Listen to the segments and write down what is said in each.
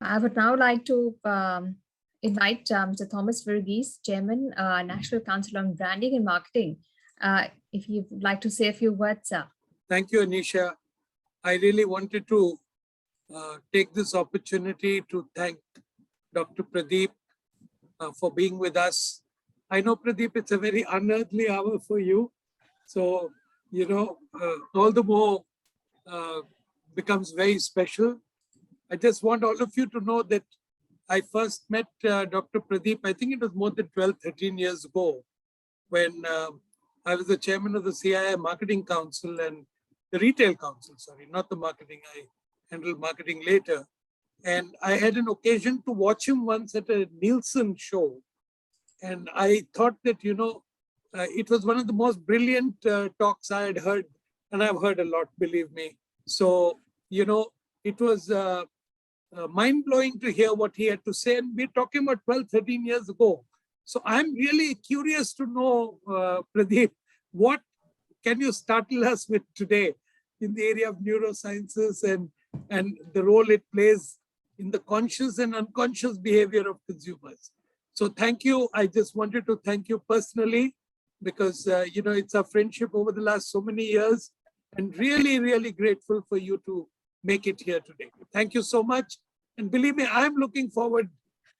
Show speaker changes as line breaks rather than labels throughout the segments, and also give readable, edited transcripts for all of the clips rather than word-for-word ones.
I would now like to invite Mr. Thomas Verghese, Chairman, National Council on Branding and Marketing. If you'd like to say a few words, sir.
Thank you, Anisha. I really wanted to take this opportunity to thank Dr. Pradeep for being with us. I know, Pradeep, it's a very unearthly hour for you. So, all the more becomes very special. I just want all of you to know that I first met Dr. Pradeep, I think it was more than 12, 13 years ago, when I was the chairman of the CII Marketing Council and the Retail Council, sorry, not the marketing. I handled marketing later. And I had an occasion to watch him once at a Nielsen show. And I thought that, it was one of the most brilliant talks I had heard. And I've heard a lot, believe me. So, it was mind-blowing to hear what he had to say. And we're talking about 12, 13 years ago. So I'm really curious to know, Pradeep, what can you startle us with today in the area of neurosciences and the role it plays in the conscious and unconscious behavior of consumers? So thank you. I just wanted to thank you personally because, it's our friendship over the last so many years and really, really grateful for you to make it here today. Thank you so much. And believe me, I'm looking forward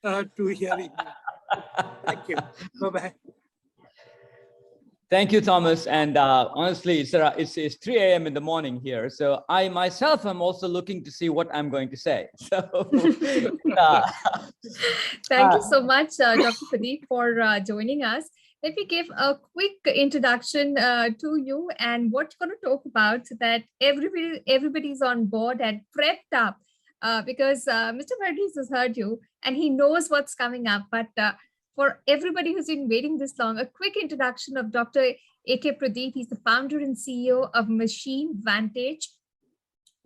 to hearing you. Thank you. Bye-bye.
Thank you, Thomas. And honestly, it's 3 a.m. in the morning here. So I myself am also looking to see what I'm going to say. So
Thank you so much, Dr. Pradeep, for joining us. Let me give a quick introduction to you and what you're going to talk about so that everybody's on board and prepped up because Mr. Verghese has heard you and he knows what's coming up. But for everybody who's been waiting this long, a quick introduction of Dr. A.K. Pradeep. He's the founder and CEO of Machine Vantage.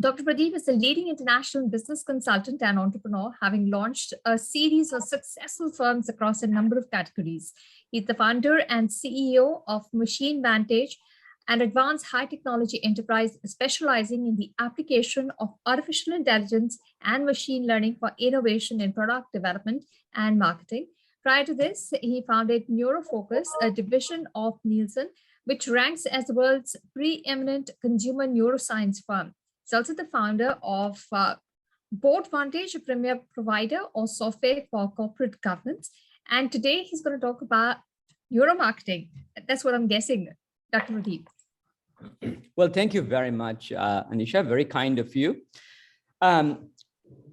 Dr. Pradeep is a leading international business consultant and entrepreneur, having launched a series of successful firms across a number of categories. He's the founder and CEO of Machine Vantage, an advanced high technology enterprise specializing in the application of artificial intelligence and machine learning for innovation in product development and marketing. Prior to this, he founded Neuro, a division of Nielsen, which ranks as the world's preeminent consumer neuroscience firm. He's also the founder of Board Vantage, a premier provider of software for corporate governance. And today he's going to talk about neuromarketing. That's what I'm guessing, Dr. Pradeep.
Well, thank you very much, Anisha. Very kind of you.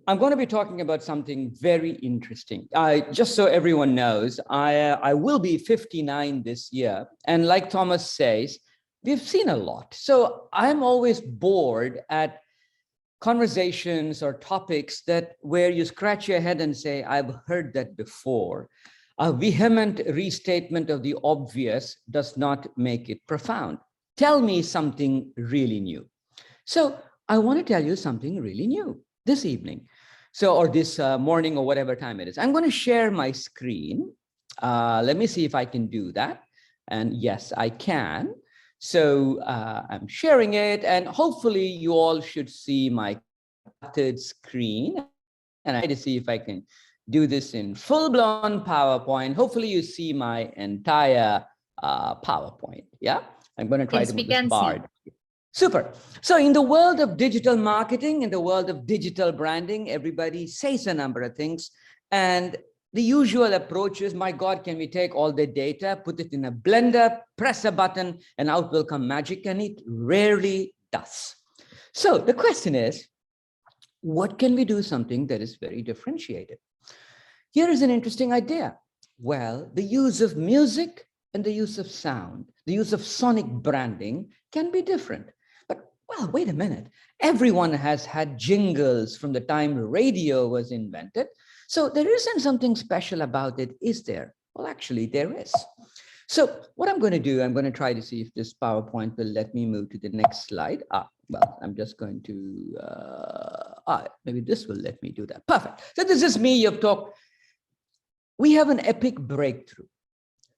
I'm going to be talking about something very interesting. Just so everyone knows, I will be 59 this year. And like Thomas says, we've seen a lot. So I'm always bored at conversations or topics where you scratch your head and say, I've heard that before. A vehement restatement of the obvious does not make it profound. Tell me something really new. So I want to tell you something really new this evening. Or this morning or whatever time it is. I'm going to share my screen. Let me see if I can do that. And yes, I can. So I'm sharing it and hopefully you all should see my cluttered screen. And I try to see if I can do this in full-blown PowerPoint. Hopefully you see my entire PowerPoint. Yeah, I'm going to try to put this bar. Super. So in the world of digital marketing, in the world of digital branding, everybody says a number of things. And the usual approach is, my God, can we take all the data, put it in a blender, press a button, and out will come magic? And it rarely does. So the question is, what can we do something that is very differentiated? Here is an interesting idea. Well, the use of music and the use of sound, the use of sonic branding can be different. Well, wait a minute. Everyone has had jingles from the time radio was invented. So there isn't something special about it, is there? Well, actually, there is. So what I'm going to do, I'm going to try to see if this PowerPoint will let me move to the next slide. Well, I'm just going to, maybe this will let me do that. Perfect. So this is me, you've talked. We have an epic breakthrough.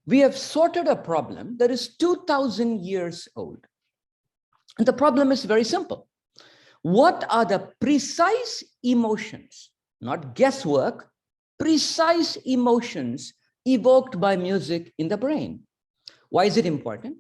We have sorted a problem that is 2,000 years old. And the problem is very simple. What are the precise emotions not guesswork, precise emotions evoked by music in the brain. Why is it important?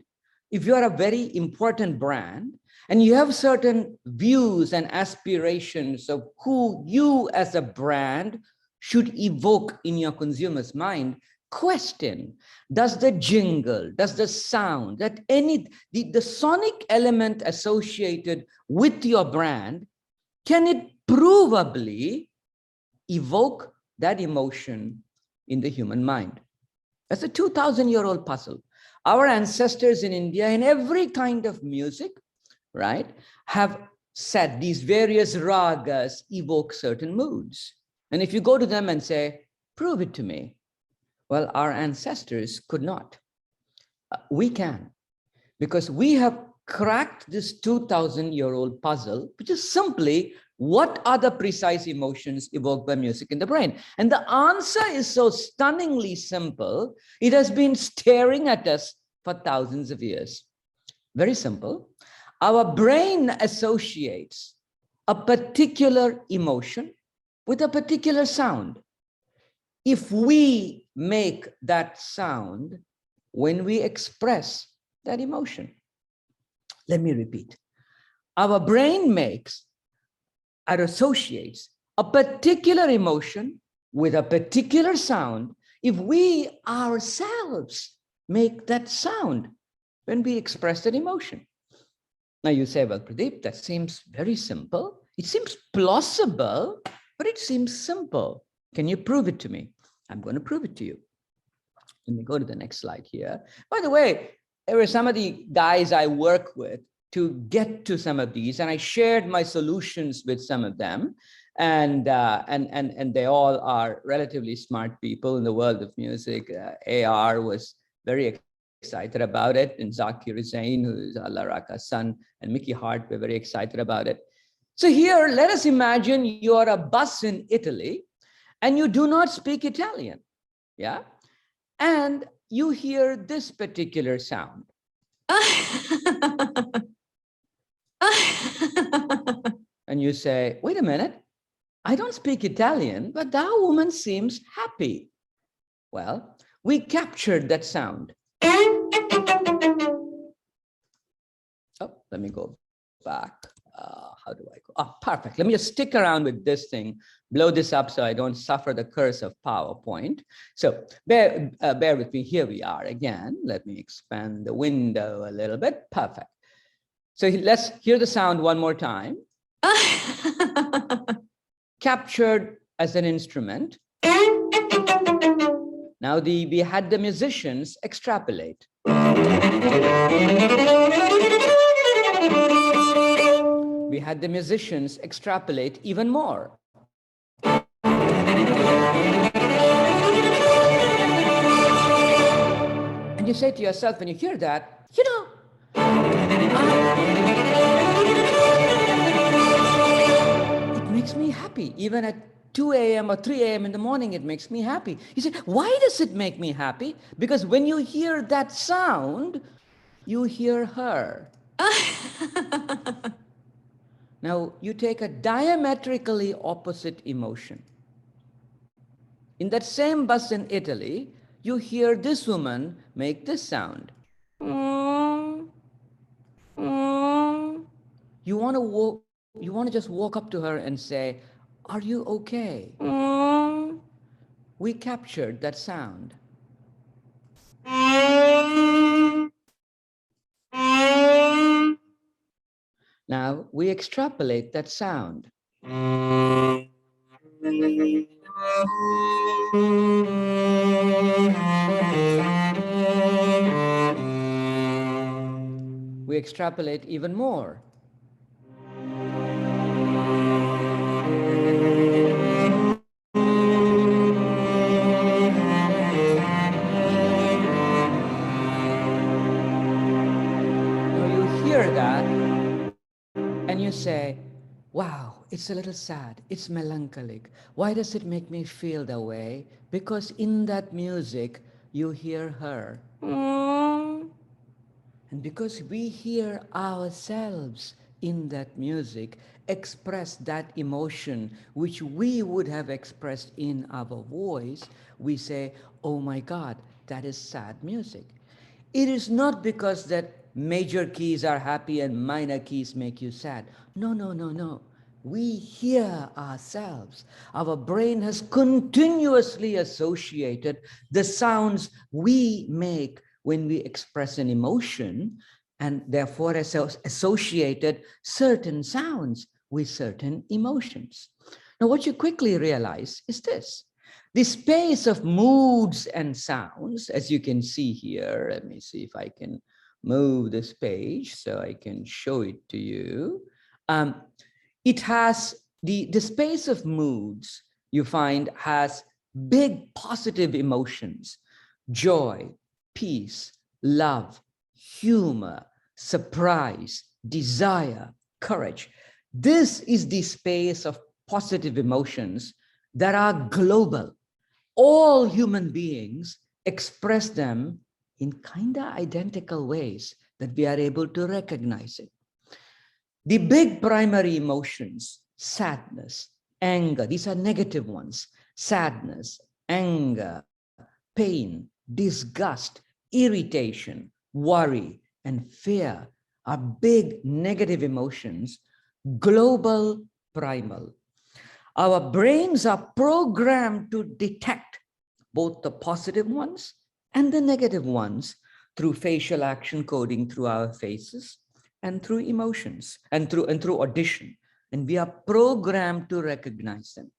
If you are a very important brand and you have certain views and aspirations of who you as a brand should evoke in your consumer's mind, question, does the jingle, does the sound, that the sonic element associated with your brand, can it provably evoke that emotion in the human mind? That's a 2,000-year-old puzzle. Our ancestors in India, in every kind of music, right, have said these various ragas evoke certain moods. And if you go to them and say, prove it to me, well, our ancestors could not. We can, because we have cracked this 2,000-year-old puzzle, which is simply what are the precise emotions evoked by music in the brain? And the answer is so stunningly simple, it has been staring at us for thousands of years. Very simple. Our brain associates a particular emotion with a particular sound. If we make that sound when we express that emotion. Let me repeat. Our brain makes and associates a particular emotion with a particular sound if we ourselves make that sound when we express that emotion. Now you say, well, Pradeep, that seems very simple. It seems plausible, but it seems simple. Can you prove it to me? I'm going to prove it to you. Let me go to the next slide here. By the way, there were some of the guys I work with to get to some of these, and I shared my solutions with some of them, and they all are relatively smart people in the world of music. AR was very excited about it, and Zakir Hussain, who is Allah Raka's son, and Mickey Hart were very excited about it. So here, let us imagine you are a bus in Italy, and you do not speak Italian, yeah? And you hear this particular sound. And you say, wait a minute, I don't speak Italian, but that woman seems happy. Well, we captured that sound. Oh, let me go back. How do I go? Oh, perfect. Let me just stick around with this thing, blow this up so I don't suffer the curse of PowerPoint. So bear with me. Here we are again. Let me expand the window a little bit. Perfect. So let's hear the sound one more time. Captured as an instrument. Now we had the musicians extrapolate. We had the musicians extrapolate even more. And you say to yourself when you hear that, you know, it makes me happy. Even at 2 a.m. or 3 a.m. in the morning, it makes me happy. You say, why does it make me happy? Because when you hear that sound, you hear her. Now, you take a diametrically opposite emotion. In that same bus in Italy, you hear this woman make this sound. You want to just walk up to her and say, are you okay? We captured that sound. Now we extrapolate that sound. We extrapolate even more. And you say, wow, it's a little sad, it's melancholic. Why does it make me feel that way? Because in that music, you hear her. And because we hear ourselves in that music express that emotion which we would have expressed in our voice, we say, oh my God, that is sad music. It is not because that major keys are happy and minor keys make you sad. No, no, no, no. We hear ourselves. Our brain has continuously associated the sounds we make when we express an emotion, and therefore associated certain sounds with certain emotions. Now, what you quickly realize is this. The space of moods and sounds, as you can see here, let me see if I can move this page so I can show it to you. It has the space of moods you find has big positive emotions: joy, peace, love, humor, surprise, desire, courage. This is the space of positive emotions that are global. All human beings express them in kind of identical ways that we are able to recognize it. The big primary emotions, sadness, anger, these are negative ones. Sadness, anger, pain, disgust, irritation, worry, and fear are big negative emotions, global, primal. Our brains are programmed to detect both the positive ones and the negative ones through facial action coding through our faces and through emotions and through audition. And we are programmed to recognize them.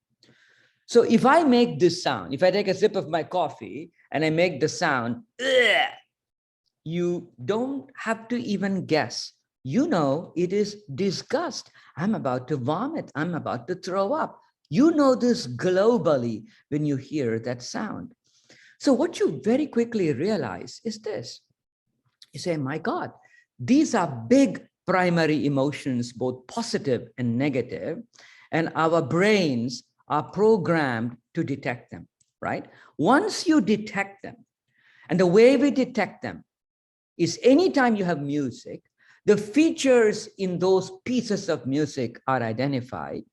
So if I make this sound, if I take a sip of my coffee and I make the sound, ugh, you don't have to even guess. You know it is disgust. I'm about to vomit. I'm about to throw up. You know this globally when you hear that sound. So what you very quickly realize is this. You say, my God, these are big primary emotions, both positive and negative, and our brains are programmed to detect them, right? Once you detect them, and the way we detect them is anytime you have music, the features in those pieces of music are identified.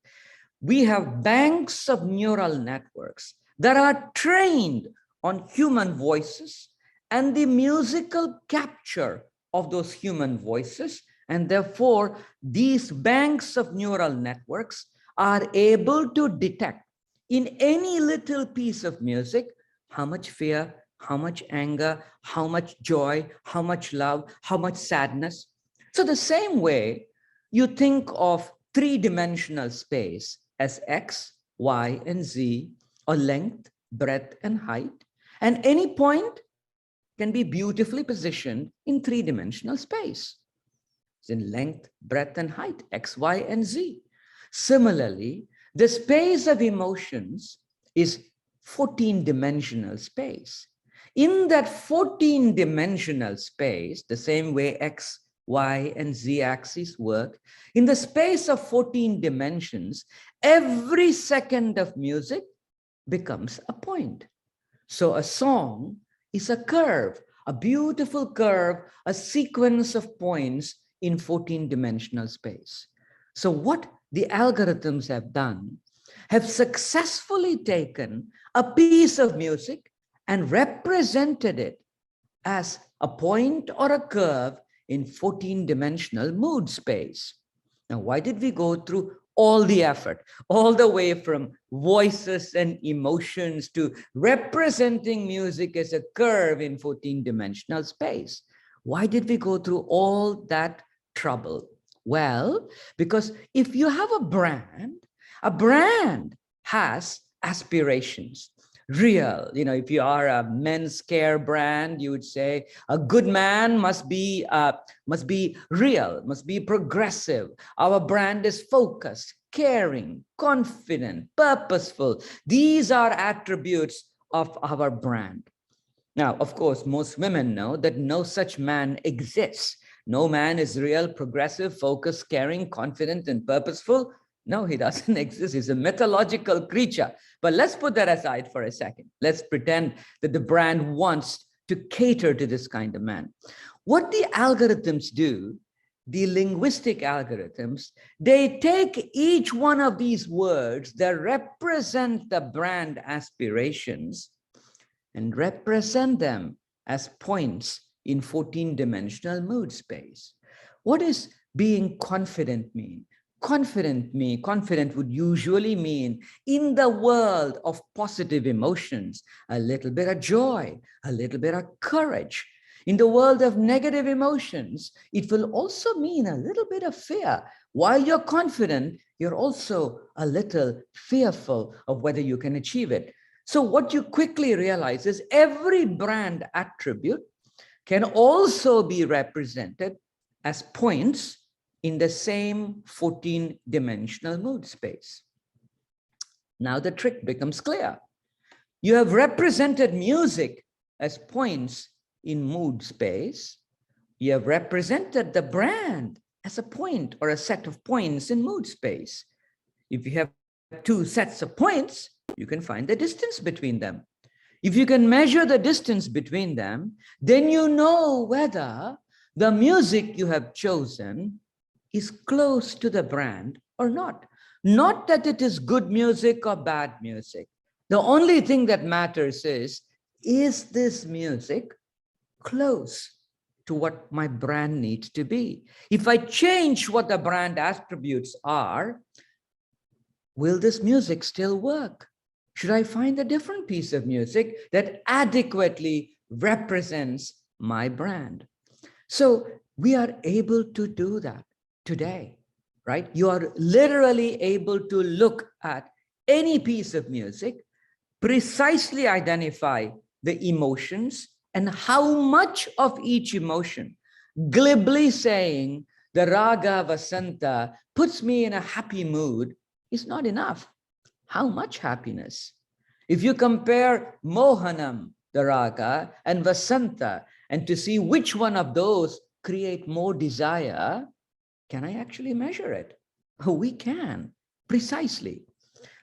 We have banks of neural networks that are trained on human voices and the musical capture of those human voices. And therefore, these banks of neural networks are able to detect in any little piece of music how much fear, how much anger, how much joy, how much love, how much sadness. So the same way you think of three-dimensional space as X, Y, and Z, or length, breadth, and height. And any point can be beautifully positioned in three-dimensional space. It's in length, breadth, and height, X, Y, and Z. Similarly, the space of emotions is 14-dimensional space. In that 14-dimensional space, the same way X, Y, and Z axes work, in the space of 14 dimensions, every second of music becomes a point. So a song is a curve, a beautiful curve, a sequence of points in 14-dimensional space. So what the algorithms have done have successfully taken a piece of music and represented it as a point or a curve in 14-dimensional mood space. Now, why did we go through all the effort, all the way from voices and emotions to representing music as a curve in 14-dimensional space? Why did we go through all that trouble? Well, because if you have a brand has aspirations. Real, if you are a men's care brand, you would say a good man must be real, must be progressive. Our brand is focused, caring, confident, purposeful. These are attributes of our brand. Now, of course, most women know that no such man exists. No man is real, progressive, focused, caring, confident, and purposeful. No, he doesn't exist. He's a mythological creature. But let's put that aside for a second. Let's pretend that the brand wants to cater to this kind of man. What the algorithms do the linguistic algorithms, they take each one of these words that represent the brand aspirations and represent them as points in 14-dimensional mood space. What does being confident mean? Confident would usually mean in the world of positive emotions, a little bit of joy, a little bit of courage. In the world of negative emotions, it will also mean a little bit of fear. While you're confident, you're also a little fearful of whether you can achieve it. So what you quickly realize is every brand attribute can also be represented as points in the same 14-dimensional mood space. Now the trick becomes clear. You have represented music as points in mood space. You have represented the brand as a point or a set of points in mood space. If you have two sets of points, you can find the distance between them. If you can measure the distance between them, then you know whether the music you have chosen is close to the brand or not. Not that it is good music or bad music. The only thing that matters is this music close to what my brand needs to be? If I change what the brand attributes are, will this music still work? Should I find a different piece of music that adequately represents my brand? So we are able to do that today, right? You are literally able to look at any piece of music, precisely identify the emotions and how much of each emotion. Glibly saying the raga Vasanta puts me in a happy mood is not enough. How much happiness? If you compare Mohanam, the raga, and Vasanta, and to see which one of those create more desire, can I actually measure it? Oh, we can, precisely.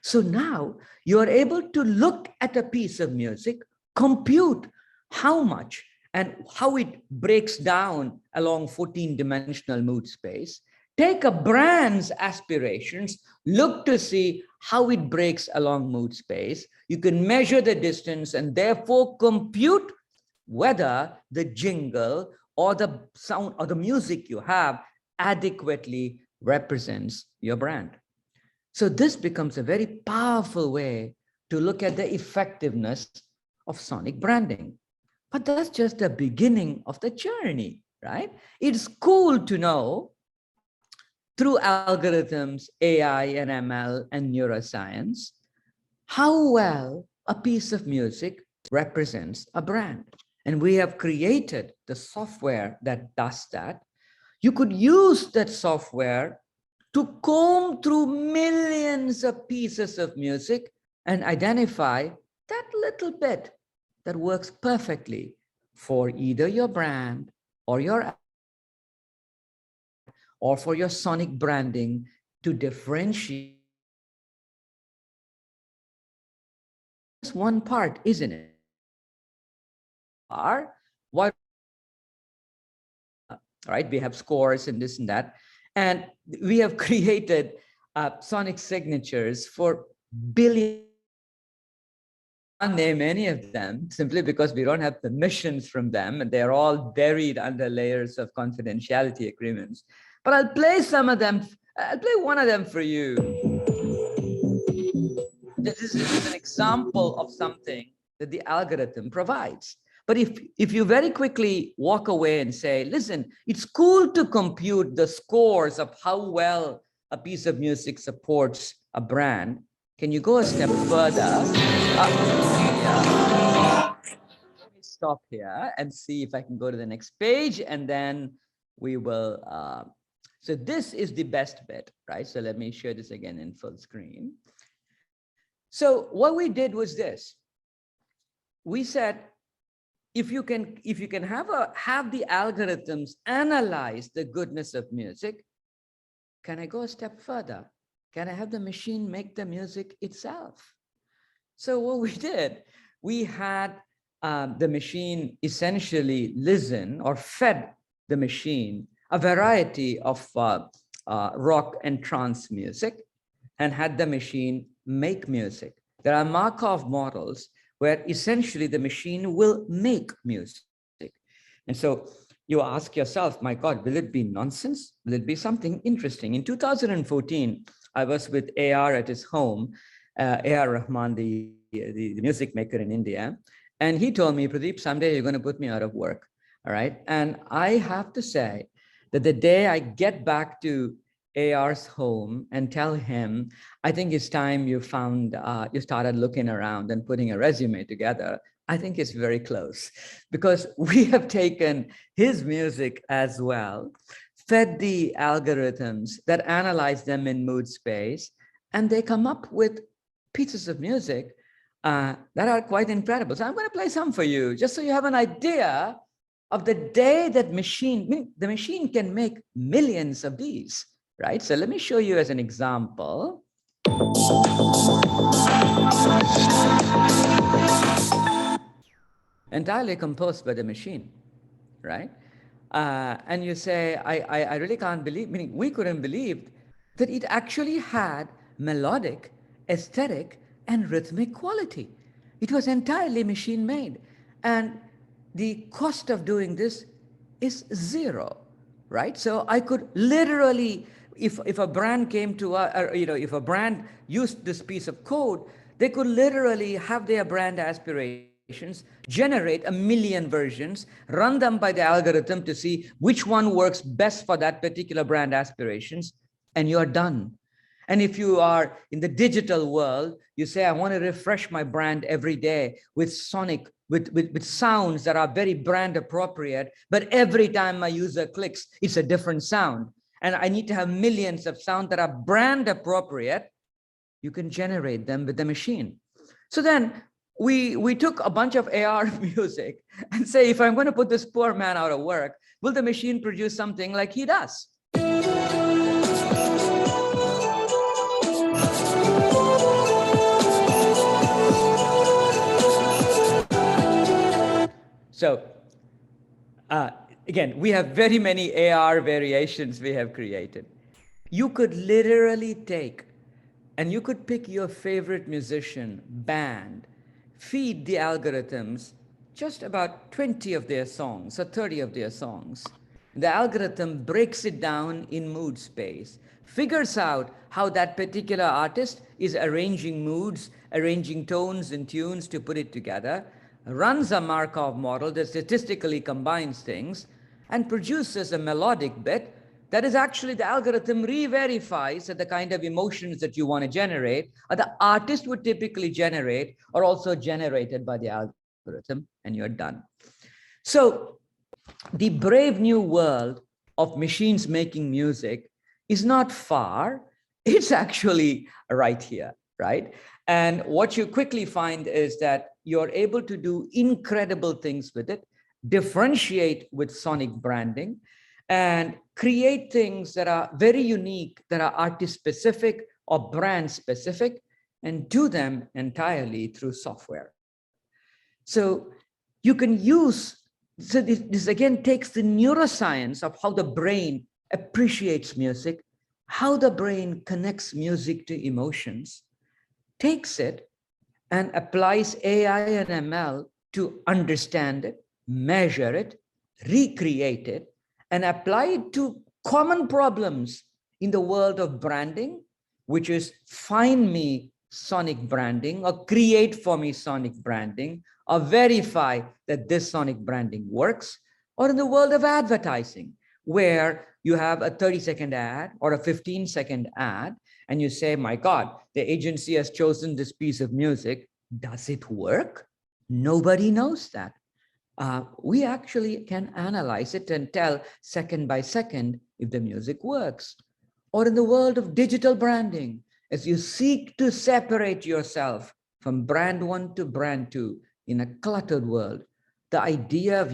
So now you are able to look at a piece of music, compute how much and how it breaks down along 14-dimensional mood space, take a brand's aspirations, look to see how it breaks along mood space. You can measure the distance and therefore compute whether the jingle or the sound or the music you have adequately represents your brand. So this becomes a very powerful way to look at the effectiveness of sonic branding. But that's just the beginning of the journey, right? It's cool to know through algorithms, AI and ML and neuroscience, how well a piece of music represents a brand. And we have created the software that does that. You could use that software to comb through millions of pieces of music and identify that little bit that works perfectly for either your brand or for your sonic branding to differentiate. Just one part, isn't it? What, right? We have scores and this and that. And we have created sonic signatures for billions. I can't name any of them simply because we don't have permissions from them and they're all buried under layers of confidentiality agreements. But I'll play some of them. I'll play one of them for you. This is an example of something that the algorithm provides. But if you very quickly walk away and say, listen, it's cool to compute the scores of how well a piece of music supports a brand, can you go a step further? Let me stop here and see if I can go to the next page, and then we will. So this is the best bit, right? So let me share this again in full screen. So what we did was this. We said, if you can have the algorithms analyze the goodness of music, can I go a step further? Can I have the machine make the music itself? So what we did, we had the machine essentially listen or fed the machine a variety of rock and trance music and had the machine make music. There are Markov models where essentially the machine will make music. And so you ask yourself, my God, will it be nonsense? Will it be something interesting? In 2014, I was with AR at his home, AR Rahman, the music maker in India. And he told me, Pradeep, someday you're going to put me out of work. All right. And I have to say that the day I get back to AR's home and tell him, I think it's time you started looking around and putting a resume together, I think it's very close, because we have taken his music as well, fed the algorithms that analyze them in mood space, and they come up with pieces of music that are quite incredible. So I'm going to play some for you, just so you have an idea of the day that the machine can make millions of these, right? So let me show you as an example. Entirely composed by the machine, right? And you say, I really can't believe, meaning we couldn't believe that it actually had melodic, aesthetic, and rhythmic quality. It was entirely machine made. And the cost of doing this is zero, right? So I could literally, if a brand came to if a brand used this piece of code, they could literally have their brand aspirations, generate 1 million versions, run them by the algorithm to see which one works best for that particular brand aspirations, and you're done. And if you are in the digital world, you say, I want to refresh my brand every day with sonic, with sounds that are very brand appropriate, but every time my user clicks, it's a different sound. And I need to have millions of sounds that are brand appropriate. You can generate them with the machine. So then we took a bunch of AR music and say, if I'm going to put this poor man out of work, will the machine produce something like he does? So again, we have very many AR variations we have created. You could literally take and you could pick your favorite musician, band, feed the algorithms just about 20 of their songs or 30 of their songs. The algorithm breaks it down in mood space, figures out how that particular artist is arranging moods, arranging tones and tunes to put it together, runs a Markov model that statistically combines things, and produces a melodic bit that is actually the algorithm re-verifies that the kind of emotions that you want to generate or the artist would typically generate are also generated by the algorithm, and you're done. So the brave new world of machines making music is not far. It's actually right here, right? And what you quickly find is that you're able to do incredible things with it, differentiate with sonic branding, and create things that are very unique, that are artist specific or brand specific, and do them entirely through software. So you can use, so this again takes the neuroscience of how the brain appreciates music, how the brain connects music to emotions, takes it and applies AI and ML to understand it, measure it, recreate it, and apply it to common problems in the world of branding, which is find me sonic branding or create for me sonic branding or verify that this sonic branding works, or in the world of advertising, where you have a 30-second ad or a 15-second ad, and you say, my God, the agency has chosen this piece of music. Does it work? Nobody knows that. We actually can analyze it and tell second by second if the music works. Or in the world of digital branding, as you seek to separate yourself from brand one to brand two in a cluttered world, the idea of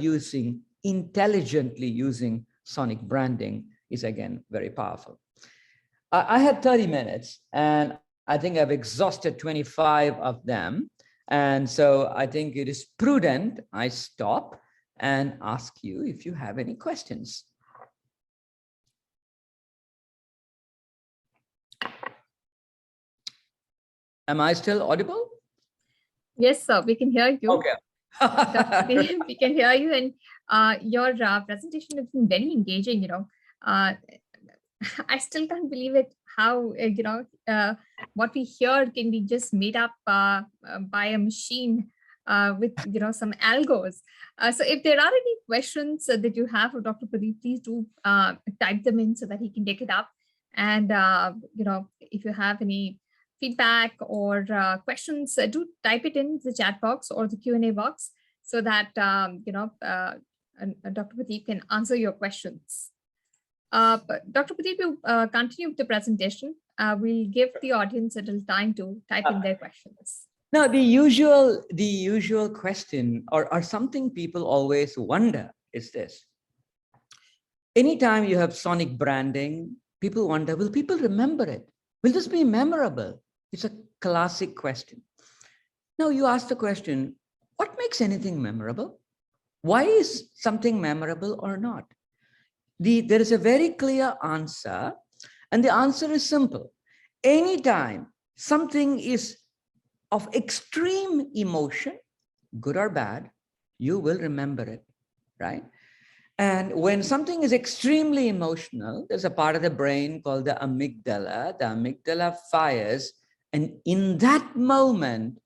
intelligently using sonic branding is again very powerful. I had 30 minutes and I think I've exhausted 25 of them. And so I think it is prudent I stop and ask you if you have any questions. Am I still audible?
Yes, sir, we can hear you.
Okay.
We can hear you, and your presentation has been very engaging. Uh, I still can't believe it. How what we hear can be just made up by a machine with some algos. So if there are any questions that you have for Dr. Pradeep, please do type them in so that he can take it up. And if you have any feedback or questions, do type it in the chat box or the Q&A box so that Dr. Pradeep can answer your questions. But Dr. Pradeep, you continue with the presentation. We'll give the audience a little time to type in their questions.
Now, the usual question or something people always wonder is this. Anytime you have sonic branding, people wonder, will people remember it? Will this be memorable? It's a classic question. Now you ask the question, what makes anything memorable? Why is something memorable or not? There is a very clear answer, and the answer is simple. Anytime something is of extreme emotion, good or bad, you will remember it, right? And when something is extremely emotional, there's a part of the brain called the amygdala. The amygdala fires, and in that moment,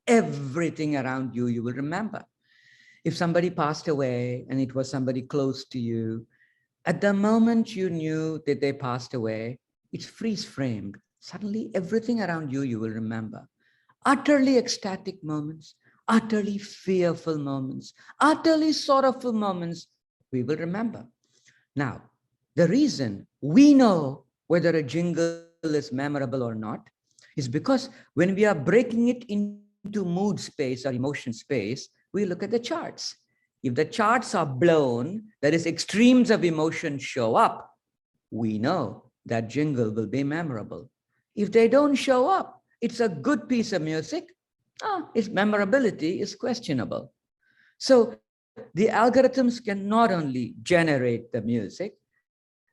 everything around you, you will remember. If somebody passed away and it was somebody close to you, at the moment you knew that they passed away, it's freeze-framed. Suddenly, everything around you, you will remember. Utterly ecstatic moments, utterly fearful moments, utterly sorrowful moments, we will remember. Now, the reason we know whether a jingle is memorable or not is because when we are breaking it into mood space or emotion space, we look at the charts. If the charts are blown, that is, extremes of emotion show up, we know that jingle will be memorable. If they don't show up, it's a good piece of music, its memorability is questionable. So the algorithms can not only generate the music,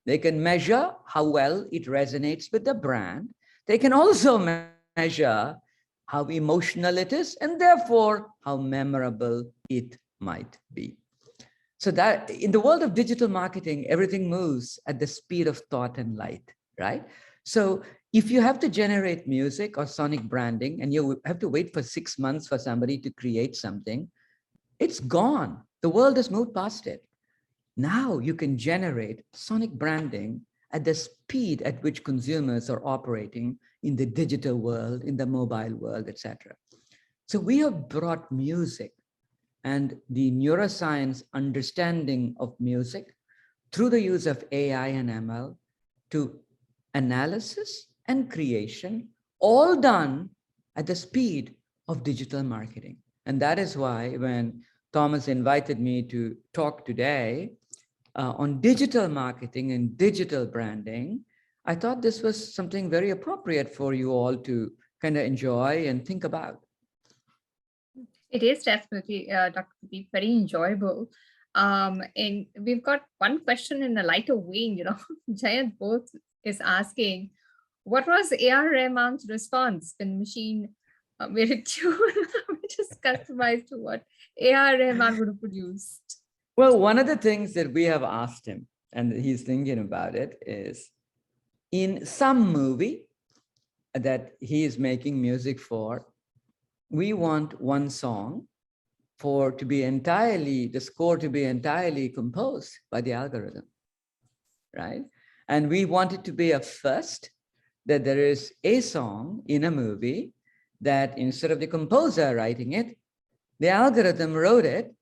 they can measure how well it resonates with the brand. They can also measure how emotional it is, and therefore how memorable it might be. So that in the world of digital marketing, everything moves at the speed of thought and light, right? So if you have to generate music or sonic branding and you have to wait for 6 months for somebody to create something, it's gone. The world has moved past it. Now you can generate sonic branding at the speed at which consumers are operating in the digital world, in the mobile world, etc. So we have brought music and the neuroscience understanding of music through the use of AI and ML to analysis and creation, all done at the speed of digital marketing. And that is why when Thomas invited me to talk today on digital marketing and digital branding, I thought this was something very appropriate for you all to kind of enjoy and think about.
It is definitely, Dr. Pradeep, very enjoyable. And we've got one question in a lighter vein, Jayant both is asking, what was A.R. Rahman's response when the machine made a tune which is customized to what A.R. Rahman would have produced?
Well, one of the things that we have asked him, and he's thinking about it, is in some movie that he is making music for, we want one song the score to be entirely composed by the algorithm, right? And we want it to be a first, that there is a song in a movie that instead of the composer writing it, the algorithm wrote it.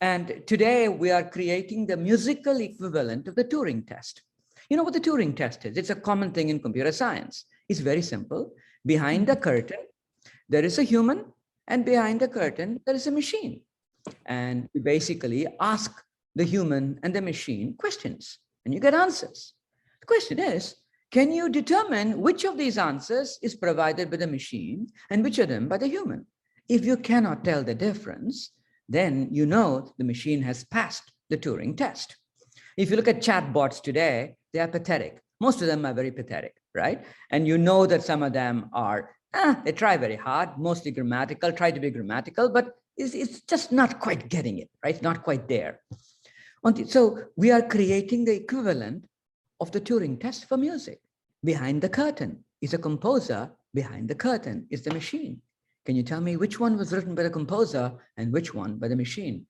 And today we are creating the musical equivalent of the Turing test. You know what the Turing test is? It's a common thing in computer science. It's very simple. Behind the curtain, there is a human, and behind the curtain, there is a machine. And you basically ask the human and the machine questions, and you get answers. The question is, can you determine which of these answers is provided by the machine and which of them by the human? If you cannot tell the difference, then you know the machine has passed the Turing test. If you look at chatbots today, they are pathetic. Most of them are very pathetic. right? And you know that some of them are, they try very hard, mostly grammatical, try to be grammatical, but it's just not quite getting it, right? Not quite there. So we are creating the equivalent of the Turing test for music. Behind the curtain is a composer, behind the curtain is the machine. Can you tell me which one was written by the composer and which one by the machine?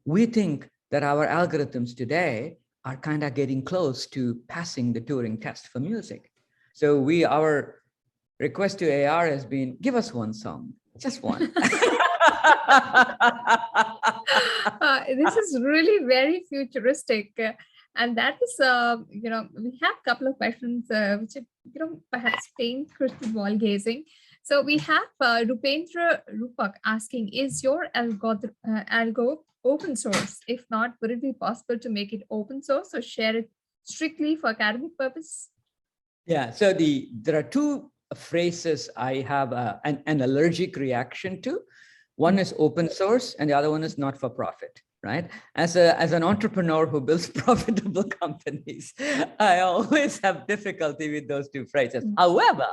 We think that our algorithms today are kind of getting close to passing the Turing test for music. So our request to AR has been, give us one song, just one.
This is really very futuristic. And that is, we have a couple of questions which are, perhaps plain crystal ball gazing. So we have Rupendra Rupak asking, is your algo open source? If not, would it be possible to make it open source or share it strictly for academic purpose?
Yeah, so there are two phrases I have an allergic reaction to. One is open source and the other one is not for profit, right? As an entrepreneur who builds profitable companies, I always have difficulty with those two phrases. However,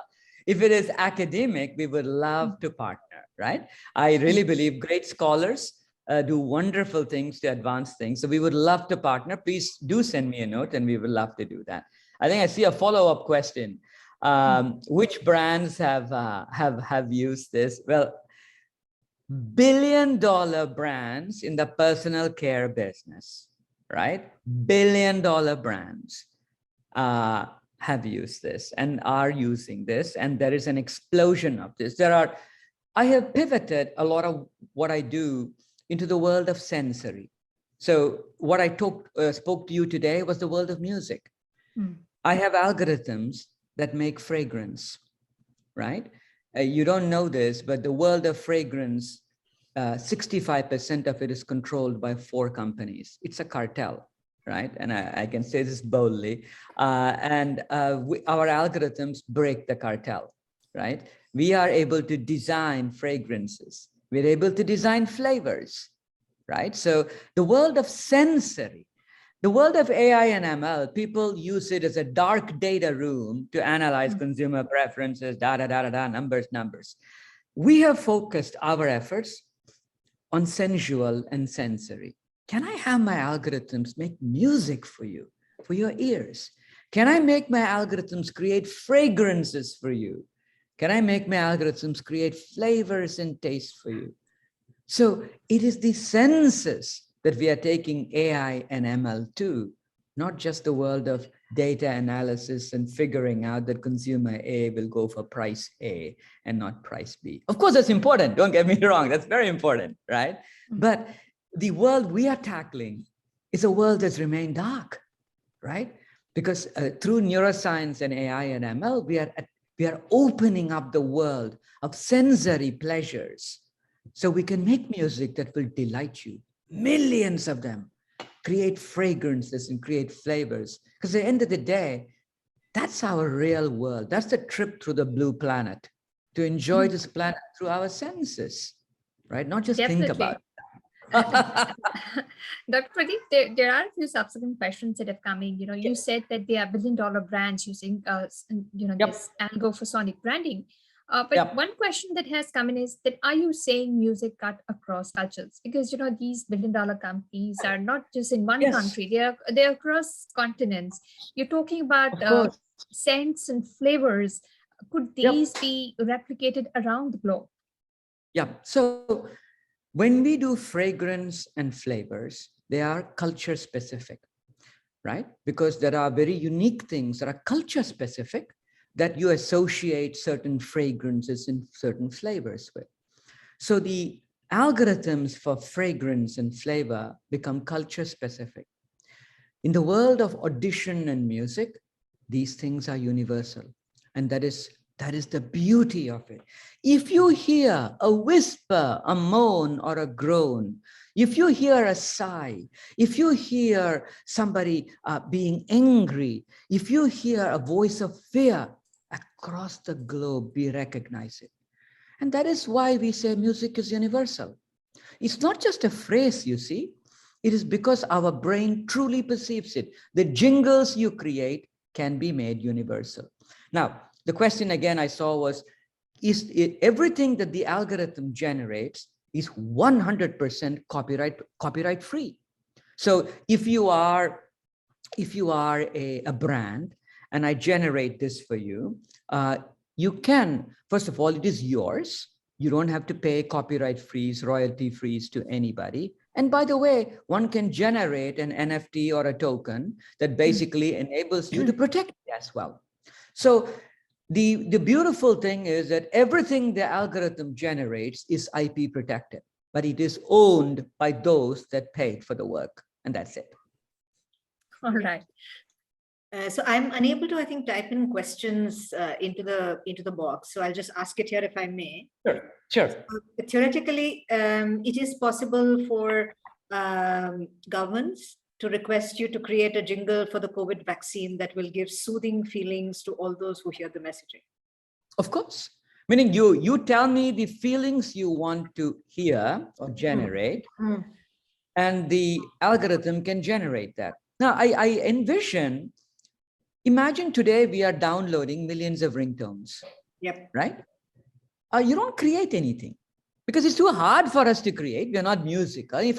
if it is academic, we would love to partner, right? I really believe great scholars do wonderful things to advance things. So we would love to partner. Please do send me a note and we would love to do that. I think I see a follow-up question. Which brands have used this? Well, billion-dollar brands in the personal care business, right? Billion-dollar brands have used this and are using this, and there is an explosion of this. I have pivoted a lot of what I do into the world of sensory. So what I spoke to you today was the world of music. I have algorithms that make fragrance, right? You don't know this, but the world of fragrance, 65% of it is controlled by 4 companies. It's a cartel, right? And I can say this boldly. Our algorithms break the cartel, right? We are able to design fragrances. We're able to design flavors, right? So the world of sensory, the world of AI and ML, people use it as a dark data room to analyze consumer preferences, numbers. We have focused our efforts on sensual and sensory. Can I have my algorithms make music for you, for your ears? Can I make my algorithms create fragrances for you? Can I make my algorithms create flavors and taste for you? So it is the senses that we are taking AI and ML to, not just the world of data analysis and figuring out that consumer A will go for price A and not price B. Of course, that's important. Don't get me wrong. That's very important, right? But the world we are tackling is a world that's remained dark, right? Because through neuroscience and AI and ML, we are opening up the world of sensory pleasures. So we can make music that will delight you. Millions of them, create fragrances and create flavors. Because at the end of the day, that's our real world. That's the trip through the blue planet, to enjoy this planet through our senses, right? Not just think about it.
Dr. Pradeep, there are a few subsequent questions that have come in. You said that there are billion-dollar brands using, this algo for sonic branding. But one question that has come in is that, are you saying music cut across cultures? Because, these billion-dollar companies are not just in one country, they're across continents. You're talking about scents and flavors. Could these be replicated around the globe?
Yeah, so when we do fragrance and flavors, they are culture specific, right? Because there are very unique things that are culture specific that you associate certain fragrances and certain flavors with. So the algorithms for fragrance and flavor become culture specific. In the world of audition and music, these things are universal. And that is the beauty of it. If you hear a whisper, a moan, or a groan, if you hear a sigh, if you hear somebody being angry, if you hear a voice of fear, across the globe, we recognize it. And that is why we say music is universal. It's not just a phrase, you see. It is because our brain truly perceives it. The jingles you create can be made universal. Now, the question again I saw was, is it, everything that the algorithm generates is 100% copyright free? So if you are a brand and I generate this for you, you can, first of all, it is yours. You don't have to pay copyright fees, royalty fees to anybody. And by the way, one can generate an NFT or a token that basically enables you to protect it as well. So the beautiful thing is that everything the algorithm generates is IP protected, but it is owned by those that paid for the work. And that's it.
All right.
So I'm unable to, I think, type in questions into the box. So I'll just ask it here if I may.
Sure.
Theoretically, it is possible for governments to request you to create a jingle for the COVID vaccine that will give soothing feelings to all those who hear the messaging.
Of course. Meaning you tell me the feelings you want to hear or generate, and the algorithm can generate that. Now, I envision, imagine today we are downloading millions of ringtones.
Yep.
Right? You don't create anything because it's too hard for us to create. We're not musical. If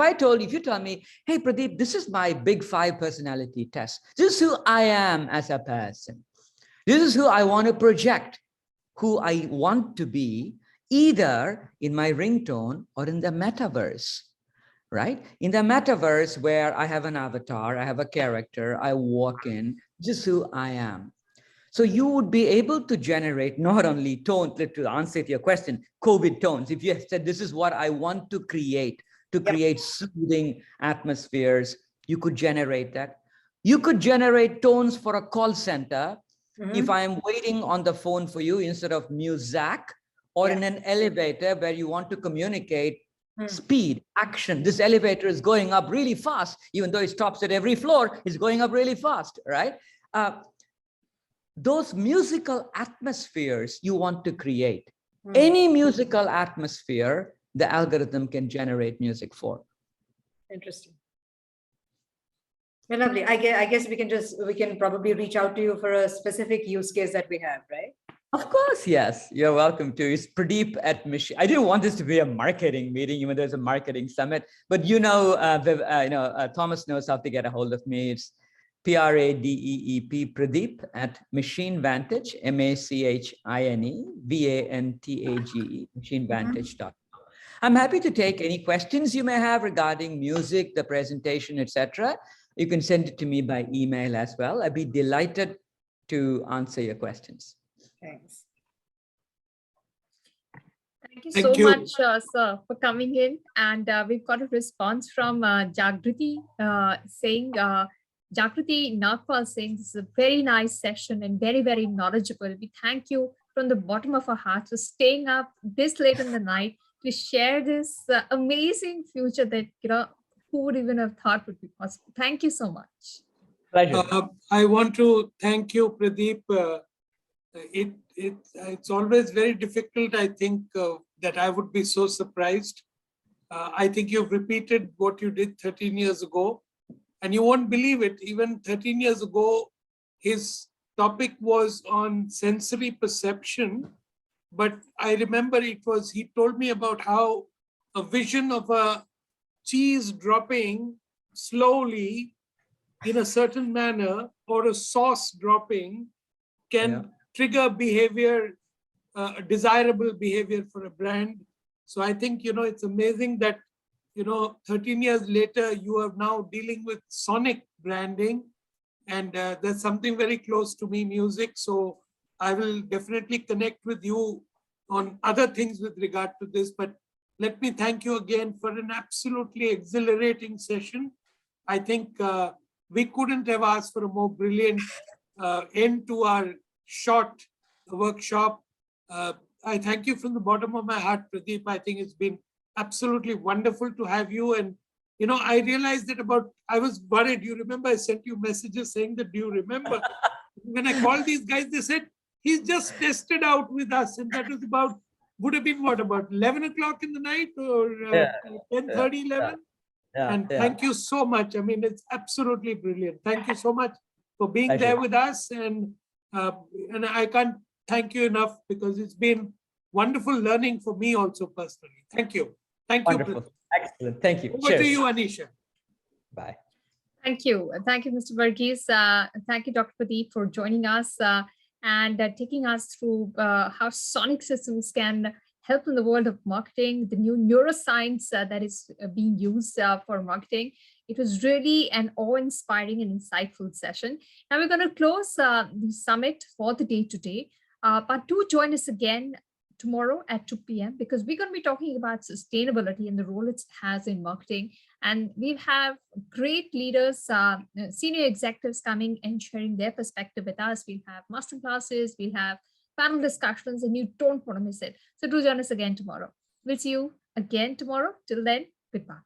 you tell me, hey, Pradeep, this is my big 5 personality test. This is who I am as a person. This is who I want to project, who I want to be, either in my ringtone or in the metaverse, right? In the metaverse where I have an avatar, I have a character, I walk in, this is who I am. So you would be able to generate not only tones, to answer to your question, COVID tones. If you said, this is what I want to create soothing atmospheres, you could generate that. You could generate tones for a call center. If I am waiting on the phone for you instead of music, or in an elevator where you want to communicate speed, action. This elevator is going up really fast, even though it stops at every floor, it's going up really fast, right? Those musical atmospheres you want to create. Any musical atmosphere, the algorithm can generate music for.
Interesting. Well, lovely. I guess we can probably reach out to you for a specific use case that we have, right?
Of course, yes. You're welcome to. It's Pradeep at Machine. I didn't want this to be a marketing meeting, even though there's a marketing summit. But Thomas knows how to get a hold of me. It's Pradeep, Pradeep at Machine Vantage, MACHINE VANTAGE, machinevantage.com. I'm happy to take any questions you may have regarding music, the presentation, etc. You can send it to me by email as well. I'd be delighted to answer your questions.
Thanks.
Thank you so much, sir, for coming in. And we've got a response from Jagriti saying, Jagriti Nagpal saying, this is a very nice session and very, very knowledgeable. We thank you from the bottom of our hearts for staying up this late in the night to share this amazing future that, who would even have thought would be possible. Thank you so much.
Pleasure.
I want to thank you, Pradeep. It's always very difficult, I think, that I would be so surprised. I think you've repeated what you did 13 years ago, and you won't believe it. Even 13 years ago, his topic was on sensory perception. But I remember he told me about how a vision of a cheese dropping slowly in a certain manner, or a sauce dropping, can trigger behavior, desirable behavior for a brand. So I think, it's amazing that, 13 years later, you are now dealing with sonic branding, and there's something very close to me, music. So I will definitely connect with you on other things with regard to this. But let me thank you again for an absolutely exhilarating session. I think we couldn't have asked for a more brilliant end to our short workshop. I thank you from the bottom of my heart, Pradeep. I think it's been absolutely wonderful to have you. And, I realized that I was worried. You remember I sent you messages saying that, do you remember? When I called these guys, they said, he's just tested out with us. And that was would have been about 11 o'clock in the night, or 10:30, 11? And thank you so much. I mean, it's absolutely brilliant. Thank you so much for being there with us. And And I can't thank you enough because it's been wonderful learning for me also personally. Thank you. Thank you.
Wonderful. Excellent. Thank you.
Over
Cheers.
to you, Anisha.
Bye.
Thank you. Thank you, Mr. Varghese. Thank you, Dr. Pradeep, for joining us and taking us through how sonic systems can help in the world of marketing, the new neuroscience that is being used for marketing. It was really an awe-inspiring and insightful session. Now we're going to close the summit for the day today. But do join us again tomorrow at 2 p.m. because we're going to be talking about sustainability and the role it has in marketing. And we have great leaders, senior executives coming and sharing their perspective with us. We'll have master classes, we'll have panel discussions, and you don't want to miss it. So do join us again tomorrow. We'll see you again tomorrow. Till then, goodbye.